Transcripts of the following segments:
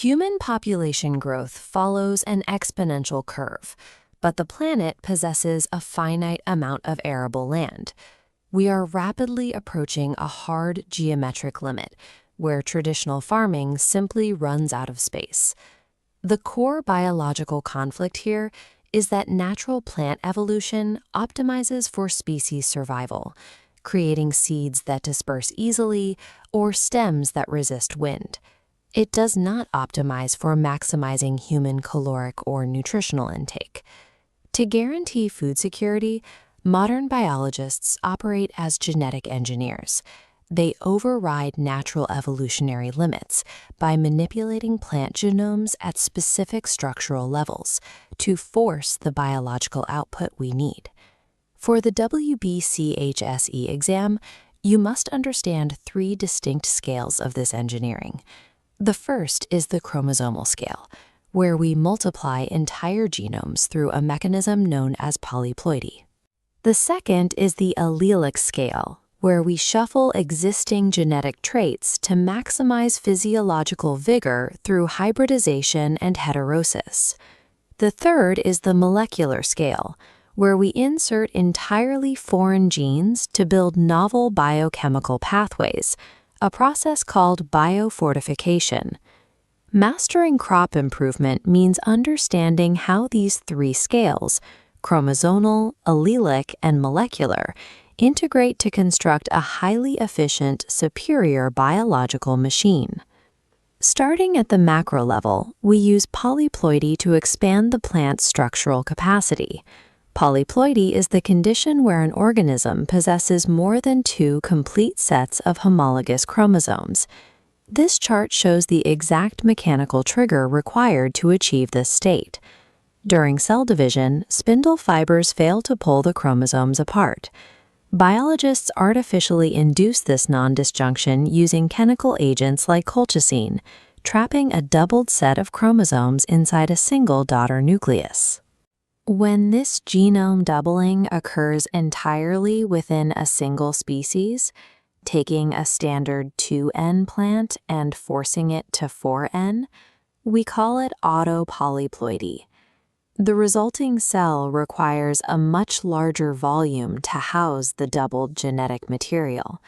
Human population growth follows an exponential curve, but the planet possesses a finite amount of arable land. We are rapidly approaching a hard geometric limit, where traditional farming simply runs out of space. The core biological conflict here is that natural plant evolution optimizes for species survival, creating seeds that disperse easily or stems that resist wind. It does not optimize for maximizing human caloric or nutritional intake. To guarantee food security, modern biologists operate as genetic engineers. They override natural evolutionary limits by manipulating plant genomes at specific structural levels to force the biological output we need. For the WBCHSE exam, you must understand 3 distinct scales of this engineering. The first is the chromosomal scale, where we multiply entire genomes through a mechanism known as polyploidy. The second is the allelic scale, where we shuffle existing genetic traits to maximize physiological vigor through hybridization and heterosis. The third is the molecular scale, where we insert entirely foreign genes to build novel biochemical pathways, a process called biofortification. Mastering crop improvement means understanding how these 3 scales, chromosomal, allelic, and molecular, integrate to construct a highly efficient, superior biological machine. Starting at the macro level, we use polyploidy to expand the plant's structural capacity. Polyploidy is the condition where an organism possesses more than 2 complete sets of homologous chromosomes. This chart shows the exact mechanical trigger required to achieve this state. During cell division, spindle fibers fail to pull the chromosomes apart. Biologists artificially induce this non-disjunction using chemical agents like colchicine, trapping a doubled set of chromosomes inside a single daughter nucleus. When this genome doubling occurs entirely within a single species, taking a standard 2N plant and forcing it to 4N, we call it autopolyploidy. The resulting cell requires a much larger volume to house the doubled genetic material.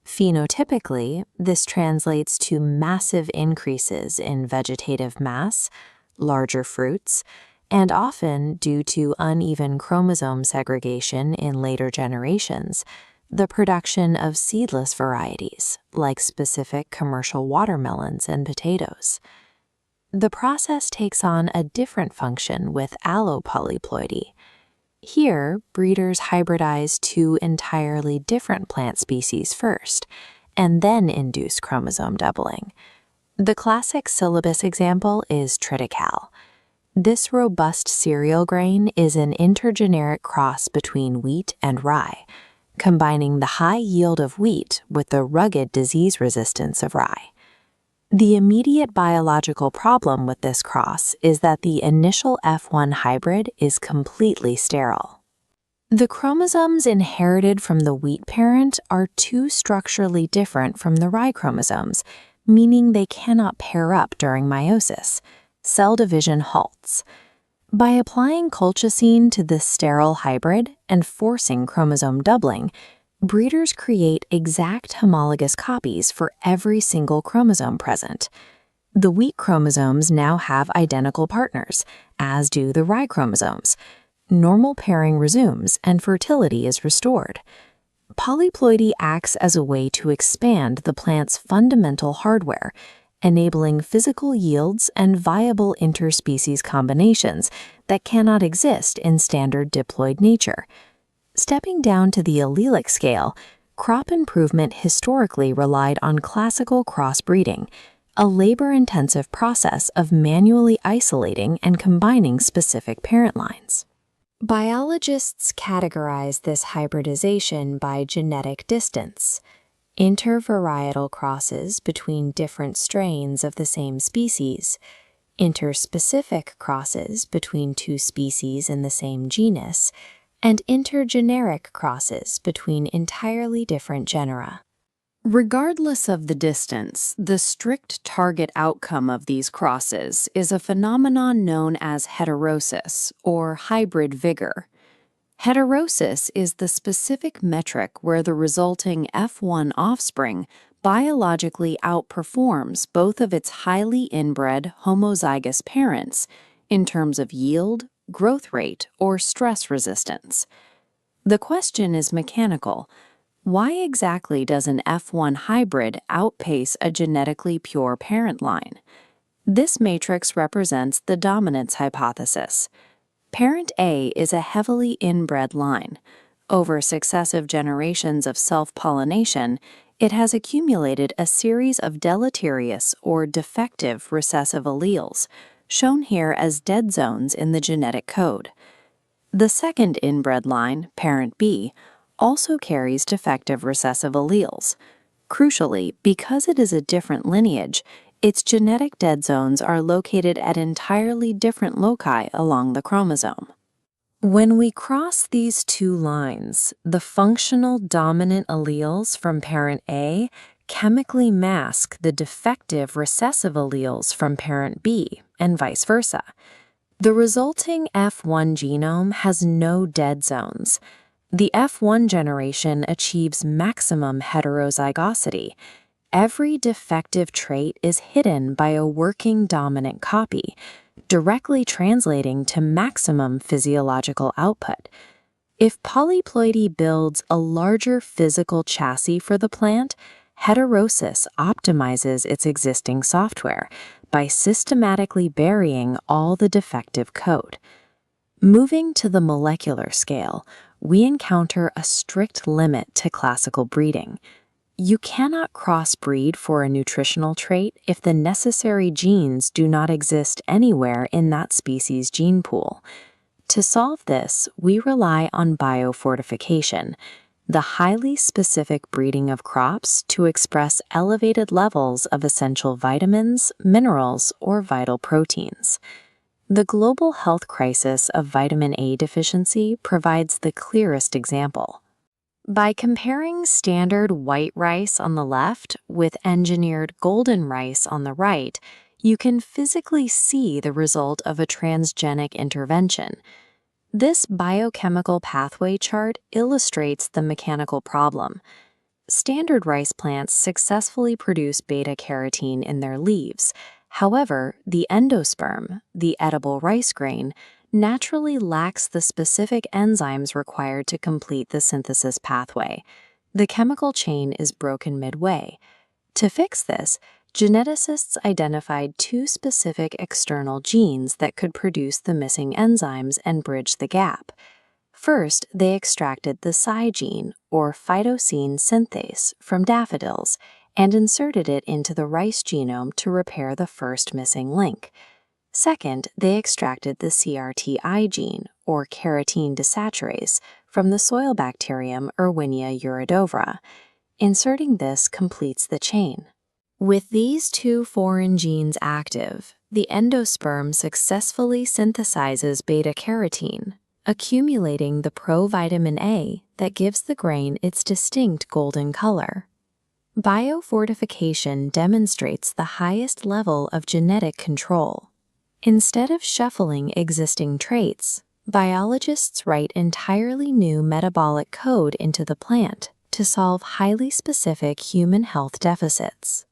Phenotypically, this translates to massive increases in vegetative mass, larger fruits, and often due to uneven chromosome segregation in later generations, the production of seedless varieties, like specific commercial watermelons and potatoes. The process takes on a different function with allopolyploidy. Here, breeders hybridize 2 entirely different plant species first, and then induce chromosome doubling. The classic syllabus example is triticale. This robust cereal grain is an intergeneric cross between wheat and rye, combining the high yield of wheat with the rugged disease resistance of rye. The immediate biological problem with this cross is that the initial F1 hybrid is completely sterile. The chromosomes inherited from the wheat parent are too structurally different from the rye chromosomes, meaning they cannot pair up during meiosis. Cell division halts. By applying colchicine to this sterile hybrid and forcing chromosome doubling, breeders create exact homologous copies for every single chromosome present. The wheat chromosomes now have identical partners, as do the rye chromosomes. Normal pairing resumes and fertility is restored. Polyploidy acts as a way to expand the plant's fundamental hardware, enabling physical yields and viable interspecies combinations that cannot exist in standard diploid nature. Stepping down to the allelic scale, crop improvement historically relied on classical crossbreeding, a labor-intensive process of manually isolating and combining specific parent lines. Biologists categorize this hybridization by genetic distance. Intervarietal crosses between different strains of the same species, interspecific crosses between 2 species in the same genus, and intergeneric crosses between entirely different genera. Regardless of the distance, the strict target outcome of these crosses is a phenomenon known as heterosis, or hybrid vigor. Heterosis is the specific metric where the resulting F1 offspring biologically outperforms both of its highly inbred homozygous parents in terms of yield, growth rate, or stress resistance. The question is mechanical. Why exactly does an F1 hybrid outpace a genetically pure parent line? This matrix represents the dominance hypothesis. Parent A is a heavily inbred line. Over successive generations of self-pollination, it has accumulated a series of deleterious or defective recessive alleles, shown here as dead zones in the genetic code. The second inbred line, parent B, also carries defective recessive alleles. Crucially, because it is a different lineage, its genetic dead zones are located at entirely different loci along the chromosome. When we cross these two lines, the functional dominant alleles from parent A chemically mask the defective recessive alleles from parent B, and vice versa. The resulting F1 genome has no dead zones. The F1 generation achieves maximum heterozygosity. Every defective trait is hidden by a working dominant copy, directly translating to maximum physiological output. If polyploidy builds a larger physical chassis for the plant, Heterosis optimizes its existing software by systematically burying all the defective code. Moving to the molecular scale, we encounter a strict limit to classical breeding. You cannot crossbreed for a nutritional trait if the necessary genes do not exist anywhere in that species' gene pool. To solve this, we rely on biofortification, the highly specific breeding of crops to express elevated levels of essential vitamins, minerals, or vital proteins. The global health crisis of vitamin A deficiency provides the clearest example. By comparing standard white rice on the left with engineered golden rice on the right, you can physically see the result of a transgenic intervention. This biochemical pathway chart illustrates the mechanical problem. Standard rice plants successfully produce beta-carotene in their leaves. However, the endosperm, the edible rice grain, naturally lacks the specific enzymes required to complete the synthesis pathway. The chemical chain is broken midway. To fix this, geneticists identified two specific external genes that could produce the missing enzymes and bridge the gap. First, they extracted the Psi gene, or phytosine synthase, from daffodils and inserted it into the rice genome to repair the first missing link. Second, they extracted the CRTI gene, or carotene desaturase, from the soil bacterium Erwinia uridovera. Inserting this completes the chain. With these two foreign genes active, the endosperm successfully synthesizes beta-carotene, accumulating the provitamin A that gives the grain its distinct golden color. Biofortification demonstrates the highest level of genetic control. Instead of shuffling existing traits, biologists write entirely new metabolic code into the plant to solve highly specific human health deficits.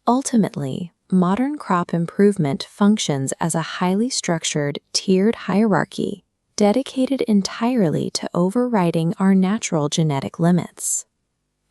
Ultimately, modern crop improvement functions as a highly structured, tiered hierarchy dedicated entirely to overriding our natural genetic limits.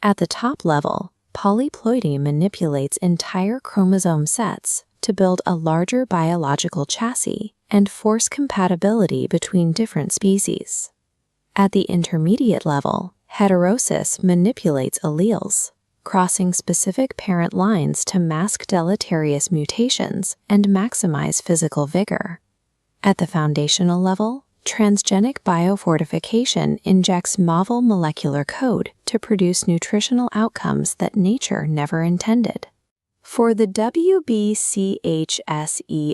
At the top level, polyploidy manipulates entire chromosome sets to build a larger biological chassis and force compatibility between different species. At the intermediate level, heterosis manipulates alleles, crossing specific parent lines to mask deleterious mutations and maximize physical vigor. At the foundational level, transgenic biofortification injects novel molecular code to produce nutritional outcomes that nature never intended. For the WBCHSE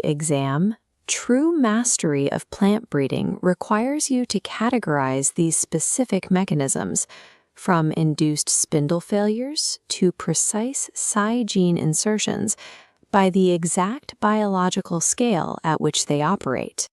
exam, true mastery of plant breeding requires you to categorize these specific mechanisms, from induced spindle failures to precise Psi gene insertions, by the exact biological scale at which they operate.